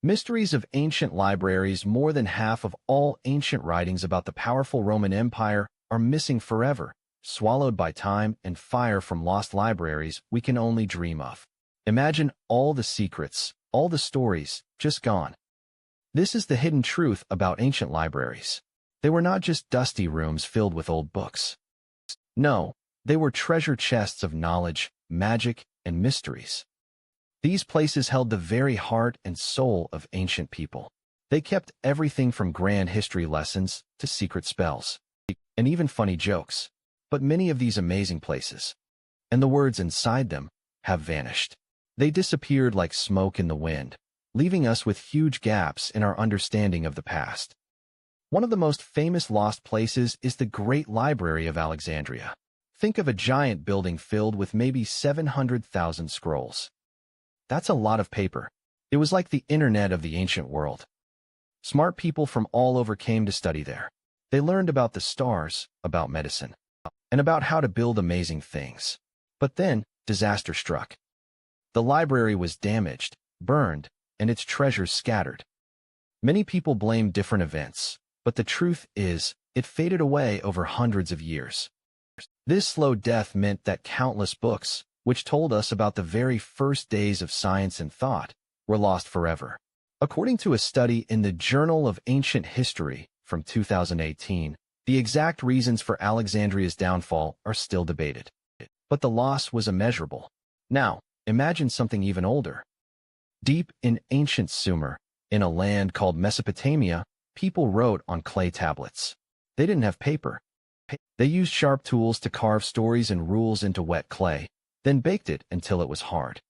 Mysteries of ancient libraries. More than half of all ancient writings about the powerful Roman Empire are missing forever, swallowed by time and fire from lost libraries we can only dream of. Imagine all the secrets, all the stories, just gone. This is the hidden truth about ancient libraries. They were not just dusty rooms filled with old books. No, they were treasure chests of knowledge, magic, and mysteries. These places held the very heart and soul of ancient people. They kept everything from grand history lessons to secret spells, and even funny jokes. But many of these amazing places, and the words inside them, have vanished. They disappeared like smoke in the wind, leaving us with huge gaps in our understanding of the past. One of the most famous lost places is the Great Library of Alexandria. Think of a giant building filled with maybe 700,000 scrolls. That's a lot of paper. It was like the internet of the ancient world. Smart people from all over came to study there. They learned about the stars, about medicine, and about how to build amazing things. But then, disaster struck. The library was damaged, burned, and its treasures scattered. Many people blamed different events, but the truth is, it faded away over hundreds of years. This slow death meant that countless books, which told us about the very first days of science and thought, were lost forever. According to a study in the Journal of Ancient History from 2018, the exact reasons for Alexandria's downfall are still debated. But the loss was immeasurable. Now, imagine something even older. Deep in ancient Sumer, in a land called Mesopotamia, people wrote on clay tablets. They didn't have paper. They used sharp tools to carve stories and rules into wet clay, then baked it until it was hard.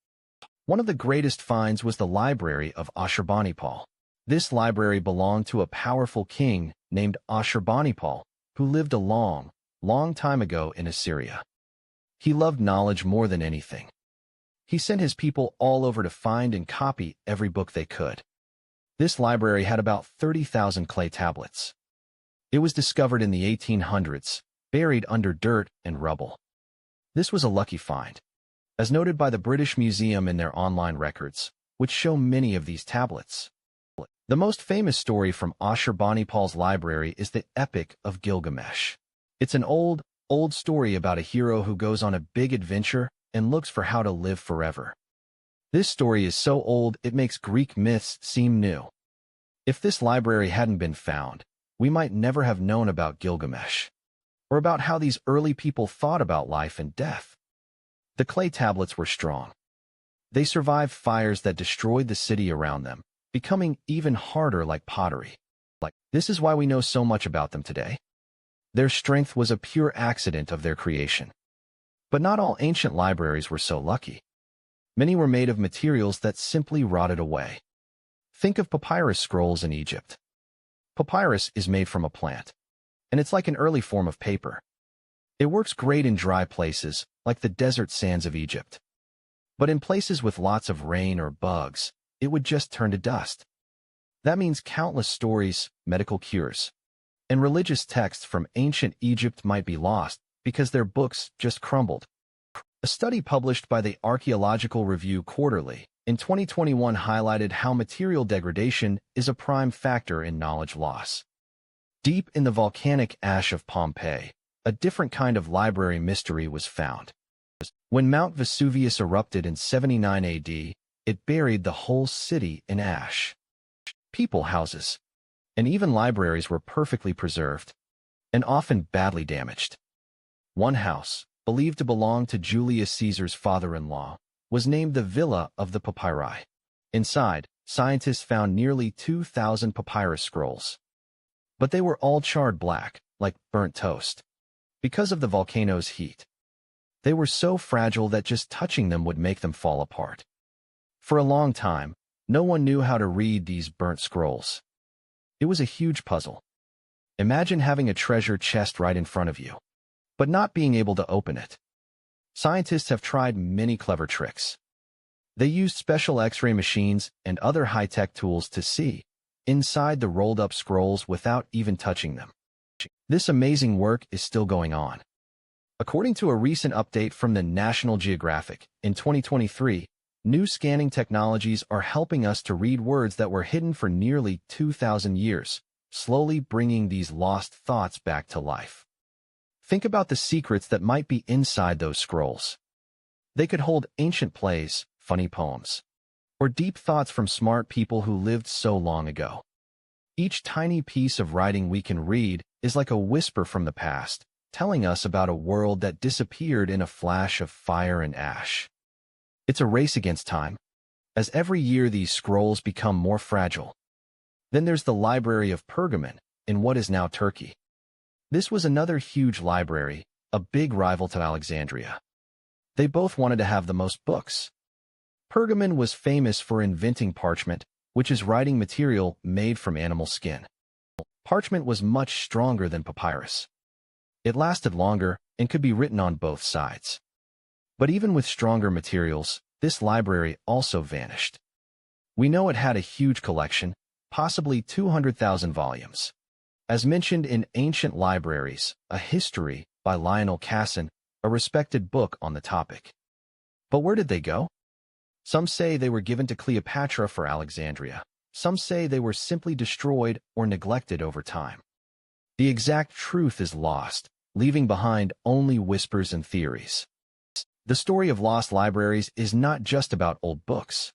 One of the greatest finds was the Library of Ashurbanipal. This library belonged to a powerful king named Ashurbanipal, who lived a long, long time ago in Assyria. He loved knowledge more than anything. He sent his people all over to find and copy every book they could. This library had about 30,000 clay tablets. It was discovered in the 1800s, buried under dirt and rubble. This was a lucky find, as noted by the British Museum in their online records, which show many of these tablets. The most famous story from Ashurbanipal's library is the Epic of Gilgamesh. It's an old story about a hero who goes on a big adventure and looks for how to live forever. This story is so old it makes Greek myths seem new. If this library hadn't been found, we might never have known about Gilgamesh, or about how these early people thought about life and death. The clay tablets were strong. They survived fires that destroyed the city around them, becoming even harder like pottery. This is why we know so much about them today. Their strength was a pure accident of their creation. But not all ancient libraries were so lucky. Many were made of materials that simply rotted away. Think of papyrus scrolls in Egypt. Papyrus is made from a plant, and it's like an early form of paper. It works great in dry places, like the desert sands of Egypt. But in places with lots of rain or bugs, it would just turn to dust. That means countless stories, medical cures, and religious texts from ancient Egypt might be lost because their books just crumbled. A study published by the Archaeological Review Quarterly in 2021 highlighted how material degradation is a prime factor in knowledge loss. Deep in the volcanic ash of Pompeii, a different kind of library mystery was found. When Mount Vesuvius erupted in 79 AD, it buried the whole city in ash. People houses, and even libraries were perfectly preserved, and often badly damaged. One house, believed to belong to Julius Caesar's father-in-law, was named the Villa of the Papyri. Inside, scientists found nearly 2,000 papyrus scrolls. But they were all charred black, like burnt toast, because of the volcano's heat. They were so fragile that just touching them would make them fall apart. For a long time, no one knew how to read these burnt scrolls. It was a huge puzzle. Imagine having a treasure chest right in front of you, but not being able to open it. Scientists have tried many clever tricks. They used special X-ray machines and other high-tech tools to see inside the rolled-up scrolls without even touching them. This amazing work is still going on. According to a recent update from the National Geographic, in 2023, New scanning technologies are helping us to read words that were hidden for nearly 2,000 years, slowly bringing these lost thoughts back to life. Think about the secrets that might be inside those scrolls. They could hold ancient plays, funny poems, or deep thoughts from smart people who lived so long ago. Each tiny piece of writing we can read is like a whisper from the past, telling us about a world that disappeared in a flash of fire and ash. It's a race against time, as every year these scrolls become more fragile. Then there's the Library of Pergamon, in what is now Turkey. This was another huge library, a big rival to Alexandria. They both wanted to have the most books. Pergamon was famous for inventing parchment, which is writing material made from animal skin. Parchment was much stronger than papyrus. It lasted longer and could be written on both sides. But even with stronger materials, this library also vanished. We know it had a huge collection, possibly 200,000 volumes. As mentioned in Ancient Libraries, a History by Lionel Casson, a respected book on the topic. But where did they go? Some say they were given to Cleopatra for Alexandria. Some say they were simply destroyed or neglected over time. The exact truth is lost, leaving behind only whispers and theories. The story of lost libraries is not just about old books.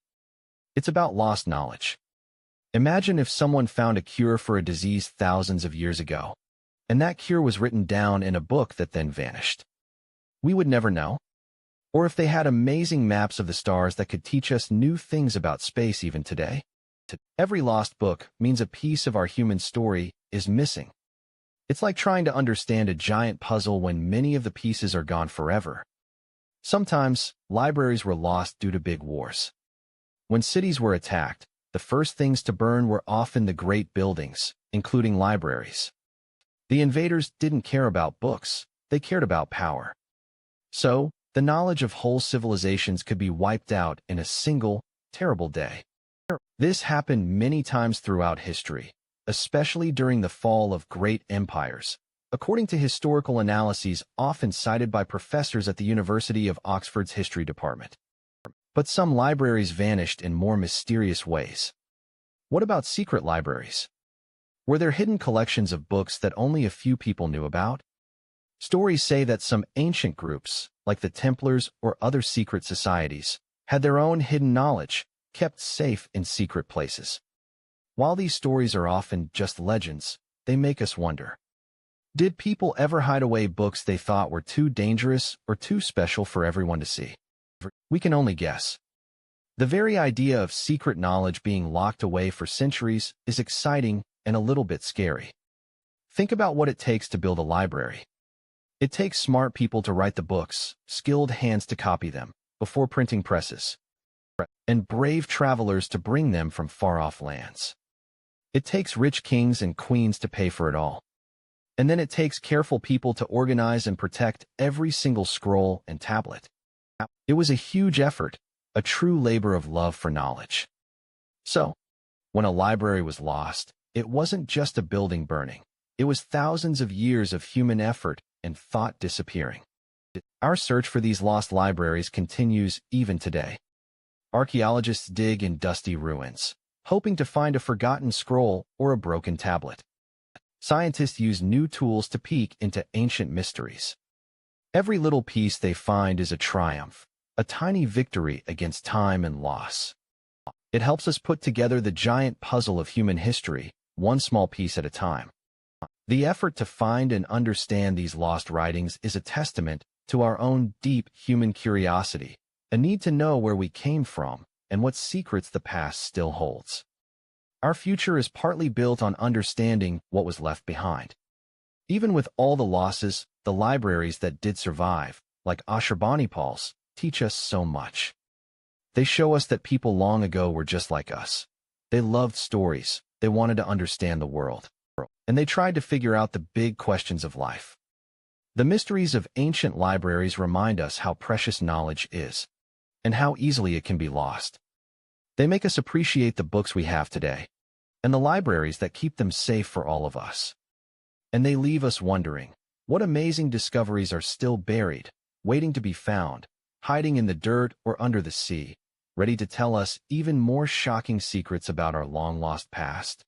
It's about lost knowledge. Imagine if someone found a cure for a disease thousands of years ago, and that cure was written down in a book that then vanished. We would never know. Or if they had amazing maps of the stars that could teach us new things about space even today. Every lost book means a piece of our human story is missing. It's like trying to understand a giant puzzle when many of the pieces are gone forever. Sometimes, libraries were lost due to big wars. When cities were attacked, the first things to burn were often the great buildings, including libraries. The invaders didn't care about books, they cared about power. So, the knowledge of whole civilizations could be wiped out in a single, terrible day. This happened many times throughout history, especially during the fall of great empires, according to historical analyses often cited by professors at the University of Oxford's History Department. But some libraries vanished in more mysterious ways. What about secret libraries? Were there hidden collections of books that only a few people knew about? Stories say that some ancient groups, like the Templars or other secret societies, had their own hidden knowledge, kept safe in secret places. While these stories are often just legends, they make us wonder. Did people ever hide away books they thought were too dangerous or too special for everyone to see? We can only guess. The very idea of secret knowledge being locked away for centuries is exciting and a little bit scary. Think about what it takes to build a library. It takes smart people to write the books, skilled hands to copy them, before printing presses, and brave travelers to bring them from far-off lands. It takes rich kings and queens to pay for it all. And then it takes careful people to organize and protect every single scroll and tablet. It was a huge effort, a true labor of love for knowledge. So, when a library was lost, it wasn't just a building burning. It was thousands of years of human effort and thought disappearing. Our search for these lost libraries continues even today. Archaeologists dig in dusty ruins, hoping to find a forgotten scroll or a broken tablet. Scientists use new tools to peek into ancient mysteries. Every little piece they find is a triumph, a tiny victory against time and loss. It helps us put together the giant puzzle of human history, one small piece at a time. The effort to find and understand these lost writings is a testament to our own deep human curiosity, a need to know where we came from and what secrets the past still holds. Our future is partly built on understanding what was left behind. Even with all the losses, the libraries that did survive, like Ashurbanipal's, teach us so much. They show us that people long ago were just like us. They loved stories, they wanted to understand the world, and they tried to figure out the big questions of life. The mysteries of ancient libraries remind us how precious knowledge is, and how easily it can be lost. They make us appreciate the books we have today, and the libraries that keep them safe for all of us. And they leave us wondering, what amazing discoveries are still buried, waiting to be found, hiding in the dirt or under the sea, ready to tell us even more shocking secrets about our long-lost past.